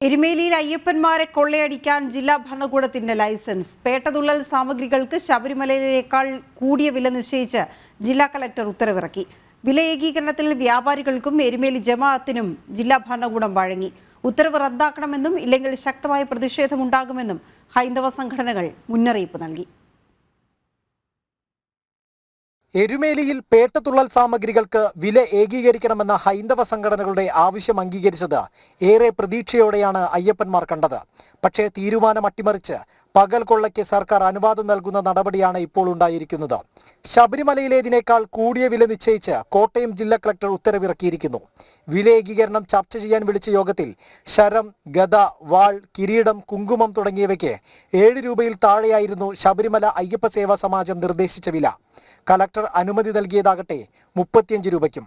എരുമേലിയിൽ അയ്യപ്പന്മാരെ കൊള്ളയടിക്കാൻ ജില്ലാ ഭരണകൂടത്തിന്റെ ലൈസൻസ്. പേട്ടതുള്ളൽ സാമഗ്രികൾക്ക് ശബരിമലയിലേക്കാൾ കൂടിയ വില നിശ്ചയിച്ച് ജില്ലാ കളക്ടർ ഉത്തരവിറക്കി. വില ഏകീകരണത്തിൽ വ്യാപാരികൾക്കും എരുമേലി ജമാഅത്തിനും ജില്ലാ ഭരണകൂടം വഴങ്ങി. ഉത്തരവ് റദ്ദാക്കണമെന്നും ഇല്ലെങ്കിൽ ശക്തമായ പ്രതിഷേധമുണ്ടാകുമെന്നും ഹൈന്ദവ സംഘടനകൾ മുന്നറിയിപ്പ് നൽകി. എരുമേലിയിൽ പേട്ടതുള്ളൽ സാമഗ്രികൾക്ക് വില ഏകീകരിക്കണമെന്ന ഹൈന്ദവ സംഘടനകളുടെ ആവശ്യം അംഗീകരിച്ചത് ഏറെ പ്രതീക്ഷയോടെയാണ് അയ്യപ്പന്മാർ കണ്ടത്. പക്ഷേ തീരുമാനം അട്ടിമറിച്ച് പകൽ കൊള്ളയ്ക്ക് സർക്കാർ അനുവാദം നൽകുന്ന നടപടിയാണ് ഇപ്പോൾ ഉണ്ടായിരിക്കുന്നത്. ശബരിമലയിലേതിനേക്കാൾ കൂടിയ വില നിശ്ചയിച്ച് കോട്ടയം ജില്ലാ കളക്ടർ ഉത്തരവിറക്കിയിരിക്കുന്നു. വില ഏകീകരണം ചർച്ച ചെയ്യാൻ വിളിച്ച യോഗത്തിൽ ശരം, ഗദ, വാൾ, കിരീടം, കുങ്കുമം തുടങ്ങിയവയ്ക്ക് 7 രൂപയിൽ താഴെയായിരുന്നു ശബരിമല അയ്യപ്പ സേവാ സമാജം നിർദ്ദേശിച്ച വില. കളക്ടർ അനുമതി നൽകിയതാകട്ടെ 35 രൂപയ്ക്കും.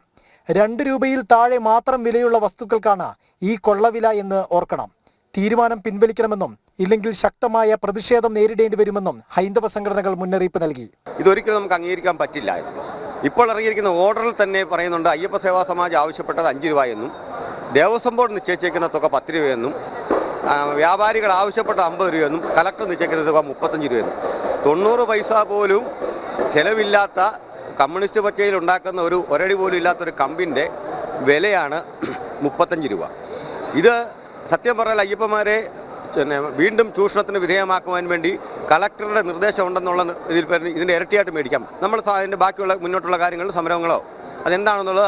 2 രൂപയിൽ താഴെ മാത്രം വിലയുള്ള വസ്തുക്കൾക്കാണ് ഈ കൊള്ളവില എന്ന് ഓർക്കണം. തീരുമാനം പിൻവലിക്കണമെന്നും ഇല്ലെങ്കിൽ ശക്തമായ പ്രതിഷേധം നേരിടേണ്ടി വരുമെന്നും ഹൈന്ദവ സംഘടനകൾ മുന്നറിയിപ്പ് നൽകി. ഇതൊരിക്കലും നമുക്ക് അംഗീകരിക്കാൻ പറ്റില്ല. ഇപ്പോൾ ഇറങ്ങിയിരിക്കുന്ന ഓർഡറിൽ തന്നെ പറയുന്നുണ്ട് അയ്യപ്പ സേവാ സമാജം ആവശ്യപ്പെട്ടത് 5 രൂപ എന്നും ദേവസ്വം ബോർഡ് നിശ്ചയിച്ചിരിക്കുന്ന തുക 10 രൂപയെന്നും വ്യാപാരികൾ ആവശ്യപ്പെട്ട 50 രൂപയെന്നും കളക്ടർ നിശ്ചയിക്കുന്ന തുക 35 രൂപയെന്നും 90 പൈസ പോലും ചെലവില്ലാത്ത കമ്മ്യൂണിസ്റ്റ് പച്ചയിൽ ഉണ്ടാക്കുന്ന ഒരടി പോലും ഇല്ലാത്തൊരു കമ്പിൻ്റെ വിലയാണ് 35 രൂപ. ഇത് സത്യം പറഞ്ഞാൽ അയ്യപ്പന്മാരെ വീണ്ടും ചൂഷണത്തിന് വിധേയമാക്കുവാൻ വേണ്ടി കളക്ടറുടെ നിർദ്ദേശം ഉണ്ടെന്നുള്ള ഇതിൻ്റെ ഇരട്ടിയായിട്ട് മേടിക്കാം. നമ്മൾ അതിൻ്റെ ബാക്കിയുള്ള മുന്നോട്ടുള്ള കാര്യങ്ങൾ സമരങ്ങളോ അതെന്താണെന്നുള്ളത്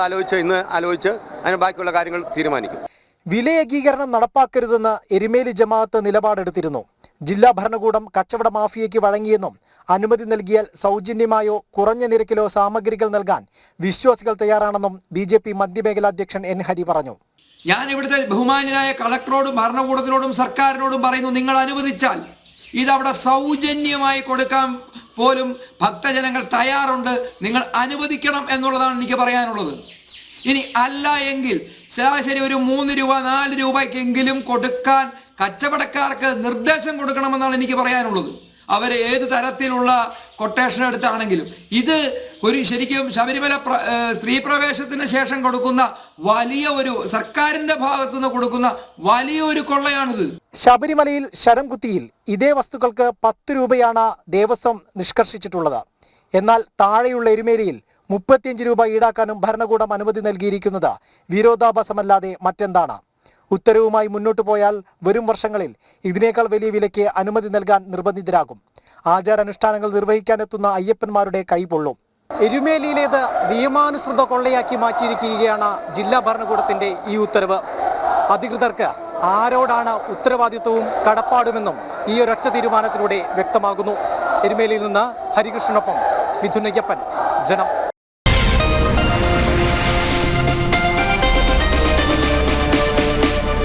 ആലോചിച്ച് അതിന് ബാക്കിയുള്ള കാര്യങ്ങൾ തീരുമാനിക്കും. വില ഏകീകരണം നടപ്പാക്കരുതെന്ന് എരുമേലി ജമാഅത്ത് നിലപാടെടുത്തിരുന്നു. ജില്ലാ ഭരണകൂടം കച്ചവട മാഫിയയ്ക്ക് വഴങ്ങിയെന്നും അനുമതി നൽകിയാൽ സൗജന്യമായോ കുറഞ്ഞ നിരക്കിലോ സാമഗ്രികൾ നൽകാൻ വിശ്വാസികൾ തയ്യാറാണെന്നും BJP മധ്യമേഖലാ അധ്യക്ഷൻ N. ഹരി പറഞ്ഞു. ഞാൻ ഇവിടുത്തെ ബഹുമാന്യനായ കളക്ടറോടും ഭരണകൂടത്തിനോടും സർക്കാരിനോടും പറയുന്നു, നിങ്ങൾ അനുവദിച്ചാൽ ഇതവിടെ സൗജന്യമായി കൊടുക്കാൻ പോലും ഭക്തജനങ്ങൾ തയ്യാറുണ്ട്. നിങ്ങൾ അനുവദിക്കണം എന്നുള്ളതാണ് എനിക്ക് പറയാനുള്ളത്. ഇനി അല്ല എങ്കിൽ ശരാശരി ഒരു 3 രൂപ 4 രൂപയ്ക്കെങ്കിലും കൊടുക്കാൻ കച്ചവടക്കാർക്ക് നിർദ്ദേശം കൊടുക്കണമെന്നാണ് എനിക്ക് പറയാനുള്ളത്. അവർ ഏത് തരത്തിലുള്ള കൊട്ടേഷൻ എടുത്താണെങ്കിലും ഇത് ശരിക്കും ശബരിമല സ്ത്രീ പ്രവേശത്തിന് ശേഷം കൊടുക്കുന്ന വലിയ സർക്കാരിന്റെ ഭാഗത്തുനിന്ന് കൊടുക്കുന്ന വലിയൊരു കൊള്ളയാണിത്. ശബരിമലയിൽ ശരം കുത്തിയിൽ ഇതേ വസ്തുക്കൾക്ക് 10 രൂപയാണ് ദേവസ്വം നിഷ്കർഷിച്ചിട്ടുള്ളത്. എന്നാൽ താഴെയുള്ള എരുമേലിയിൽ 35 രൂപ ഈടാക്കാനും ഭരണകൂടം അനുമതി നൽകിയിരിക്കുന്നത് വിരോധാഭാസമല്ലാതെ മറ്റെന്താണ്? ഉത്തരവുമായി മുന്നോട്ടു പോയാൽ വരും വർഷങ്ങളിൽ ഇതിനേക്കാൾ വലിയ വിലയ്ക്ക് അനുമതി നൽകാൻ നിർബന്ധിതരാകും. ആചാരാനുഷ്ഠാനങ്ങൾ നിർവഹിക്കാനെത്തുന്ന അയ്യപ്പന്മാരുടെ കൈപൊള്ളും. എരുമേലിയിലേത് നിയമാനുസൃത കൊള്ളയാക്കി മാറ്റിയിരിക്കുകയാണ് ജില്ലാ ഭരണകൂടത്തിന്റെ ഈ ഉത്തരവ്. അധികൃതർക്ക് ആരോടാണ് ഉത്തരവാദിത്വവും കടപ്പാടുമെന്നും ഈ ഒരൊറ്റ തീരുമാനത്തിലൂടെ വ്യക്തമാകുന്നു. എരുമേലിയിൽ നിന്ന് ഹരികൃഷ്ണനൊപ്പം മിഥുൻ അയ്യപ്പൻ, ജനം.